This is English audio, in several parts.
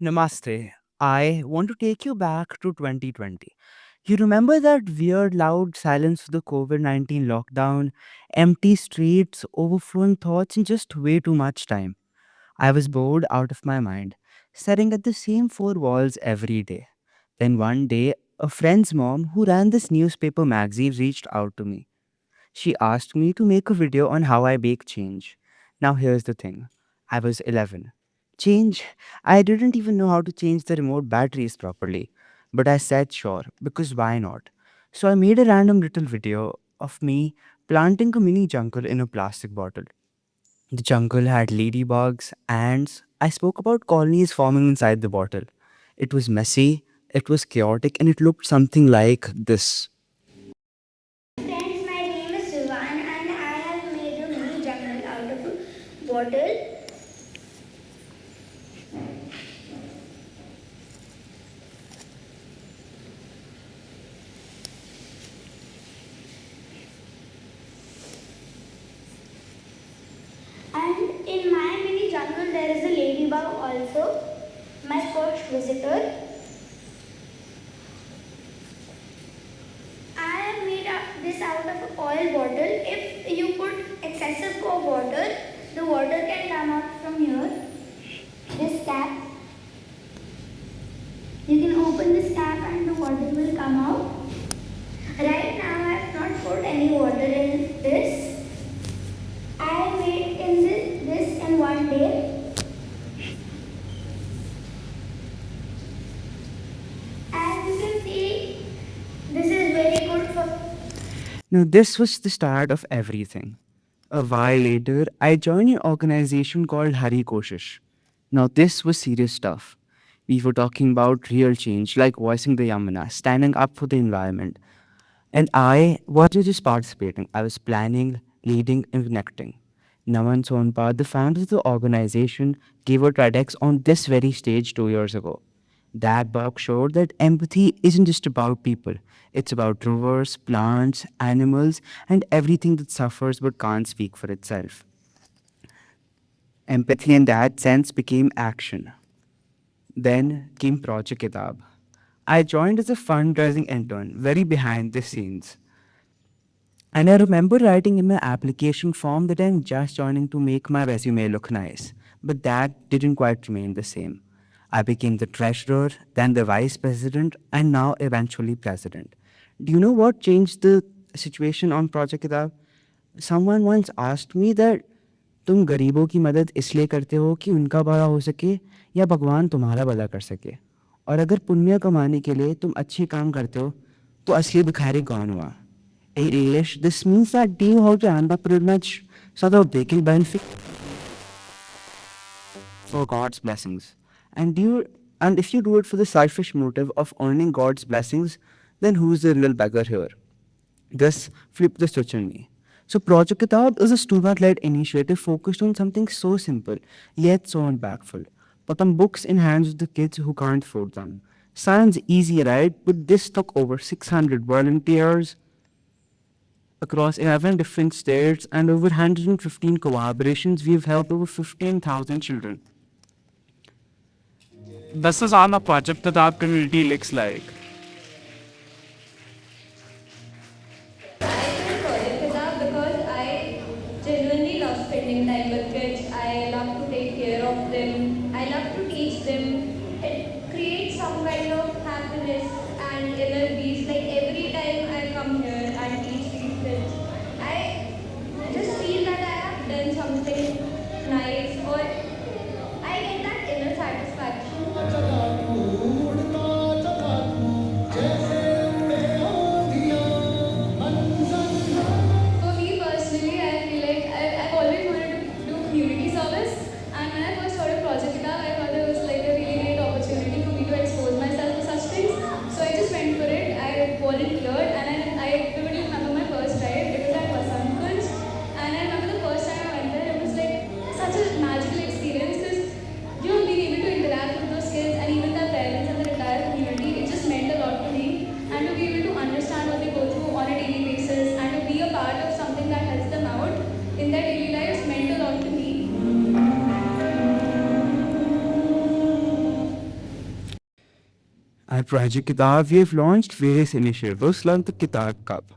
Namaste. I want to take you back to 2020. You remember that weird, loud silence of the COVID 19 lockdown, empty streets, overflowing thoughts, and just way too much time? I was bored out of my mind, staring at the same four walls every day. Then one day, a friend's mom who ran this newspaper magazine reached out to me. She asked me to make a video on how I bake change. Now, here's the thing, I was 11. Change? I didn't even know how to change the remote batteries properly. But I said sure, because why not? So I made a random little video of me planting a mini jungle in a plastic bottle. The jungle had ladybugs, ants. I spoke about colonies forming inside the bottle. It was messy, it was chaotic, and it looked something like this. Friends, my name is Vivaan and I have made a mini jungle out of a bottle. And in my mini jungle there is a ladybug also, my first visitor. I have made this out of a oil bottle. If you put excessive of water, the water can come out from here. This cap. You can open this cap and the water will come out. Right now I have not put any water in this. I made in this in one day. As you can see, this is very good for. Now, this was the start of everything. A while later, I joined an organization called Hari Koshish. Now, this was serious stuff. We were talking about real change, like voicing the Yamuna, standing up for the environment. And I wasn't just participating, I was planning, leading, and connecting. Naman Sonpa, the founder of the organization, gave a TEDx on this very stage 2 years ago. That book showed that empathy isn't just about people, it's about rivers, plants, animals, and everything that suffers but can't speak for itself. Empathy in that sense became action. Then came Project Kitab. I joined as a fundraising intern, very behind the scenes. And I remember writing in my application form that I'm just joining to make my resume look nice. But that didn't quite remain the same. I became the treasurer, then the vice president, and now eventually president. Do you know what changed the situation on Project Kitab? Someone once asked me that तुम गरीबों की मदद इसलिए करते हो कि उनका भला हो सके या भगवान तुम्हारा भला कर सके और अगर पुण्य कमाने के लिए तुम अच्छे काम करते हो तो असली भिखारी कौन हुआ in English, this means that do you have to end up pretty much so that they can benefit for God's blessings. And if you do it for the selfish motive of earning God's blessings, then who's the real beggar here? Just flip the switch on me. So Project Kitab is a student-led initiative focused on something so simple, yet so impactful. Putting books in hands of the kids who can't afford them. Sounds easy, right? But this took over 600 volunteers, across 11 different states and over 115 collaborations, we've helped over 15,000 children. This is how a project that our community looks like. I chose Project Kitab because I genuinely love spending time with kids. I love to take care of them. I love to teach them. It creates some kind of happiness and inner peace. Like every time I come here and teach these kids, I just feel that I have done something nice or I get that inner satisfaction. For me personally, I feel like I've always wanted to do community service, and when I first started Project Kitab, I thought it At Project Kitab, we have launched various initiatives like the Kitab Cup,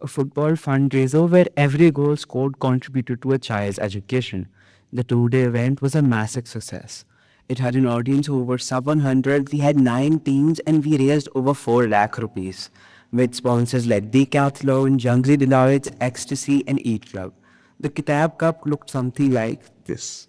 a football fundraiser where every goal scored contributed to a child's education. The 2 day event was a massive success. It had an audience of over 700. We had 9 teams and we raised over 4 lakh rupees with sponsors like Decathlon, Jungly Delights, Ecstasy, and Eat Club. The Kitab Cup looked something like this.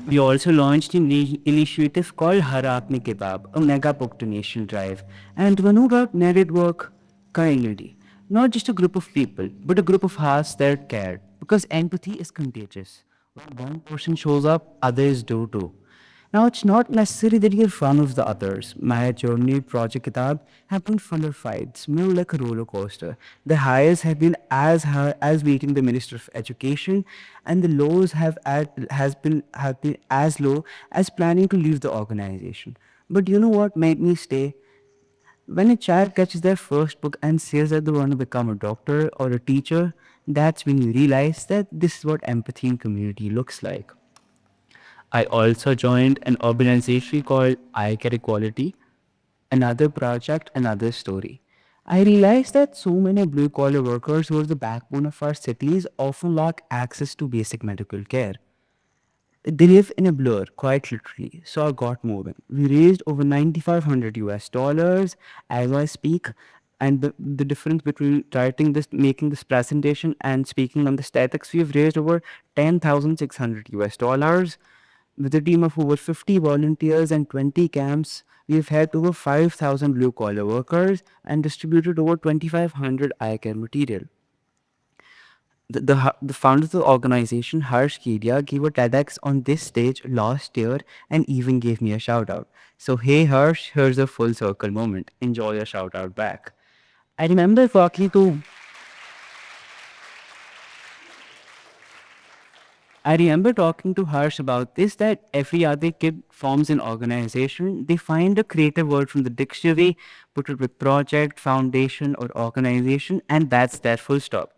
We also launched an initiative called Har Aapne Kitab, a mega book donation drive, and one who got network community. Not just a group of people, but a group of hearts that cared. Because empathy is contagious. When one person shows up, others do too. Now, it's not necessary that you're one of the others. My journey at Project Kitab have been full of fights, more like a roller coaster. The highs have been as high as meeting the Minister of Education, and the lows have been as low as planning to leave the organization. But you know what made me stay? When a child catches their first book and says that they want to become a doctor or a teacher, that's when you realize that this is what empathy in community looks like. I also joined an organization called EyeCare Equality, another project, another story. I realized that so many blue collar workers who are the backbone of our cities often lack access to basic medical care. They live in a blur, quite literally. So I got moving. We raised over 9,500 US dollars as I speak. And the difference between writing this, making this presentation, and speaking on the statics, we've raised over 10,600 US dollars. With a team of over 50 volunteers and 20 camps, we've helped over 5,000 blue collar workers and distributed over 2,500 eye care material. The founder of the organization, Harsh Kedia, gave a TEDx on this stage last year and even gave me a shout out. So, hey Harsh, here's a full circle moment. Enjoy a shout out back. I remember talking to I remember talking to Harsh about this that every other kid forms an organization. They find a creative word from the dictionary, put it with project, foundation, or organization, and that's their full stop.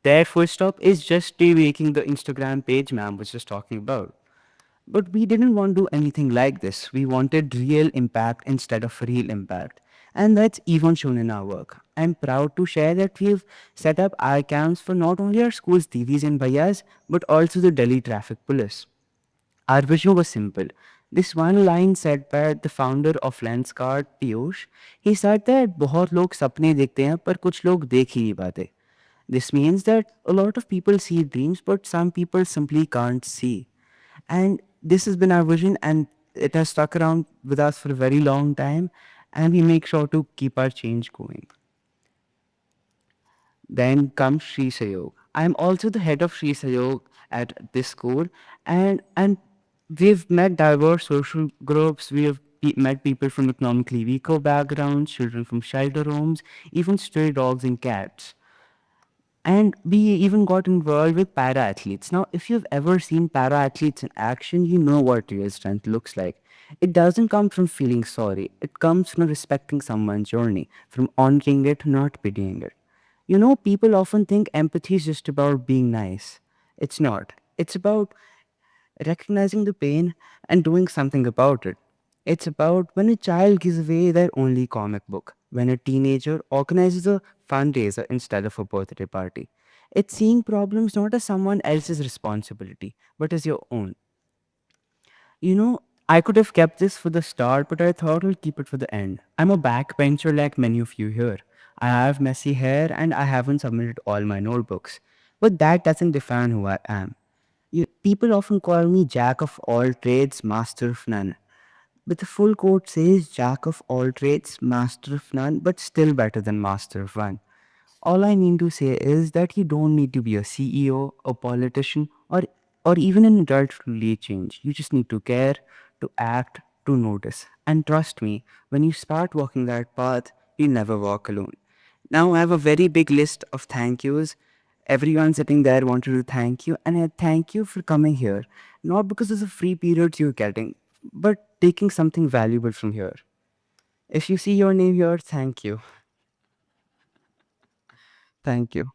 Their full stop is just making the Instagram page ma'am was just talking about. But we didn't want to do anything like this. We wanted real impact instead of real impact. And that's even shown in our work. I'm proud to share that we've set up eye cams for not only our school's TVs and Bayas, but also the Delhi traffic police. Our vision was simple. This one line said by the founder of Lenskart, Piyush, he said that बहुत लोग सपने देखते हैं पर कुछ लोग देख ही नहीं पाते. This means that a lot of people see dreams, but some people simply can't see. And this has been our vision, and it has stuck around with us for a very long time. And we make sure to keep our change going. Then comes Shri Sayog. I'm also the head of Shri Sayog at this school, and we've met diverse social groups. We have met people from economically weaker backgrounds, children from shelter homes, even stray dogs and cats. And we even got involved with para athletes. Now, if you've ever seen para athletes in action, you know what real strength looks like. It doesn't come from feeling sorry, it comes from respecting someone's journey, from honoring it, not pitying it. You know, people often think empathy is just about being nice. It's not. It's about recognizing the pain and doing something about it. It's about when a child gives away their only comic book, when a teenager organizes a fundraiser instead of a birthday party. It's seeing problems not as someone else's responsibility, but as your own. You know, I could have kept this for the start, but I thought I'll keep it for the end. I'm a backbencher like many of you here. I have messy hair and I haven't submitted all my notebooks. But that doesn't define who I am. People often call me Jack of all trades, master of none. But the full quote says Jack of all trades, master of none, but still better than master of one. All I mean to say is that you don't need to be a CEO, a politician, or even an adult to lead change. You just need to care, to act, to notice. And trust me, when you start walking that path, you'll never walk alone. Now I have a very big list of thank yous. Everyone sitting there wanted to thank you, and I thank you for coming here. Not because of the free periods you're getting, but taking something valuable from here. If you see your name here, thank you. Thank you.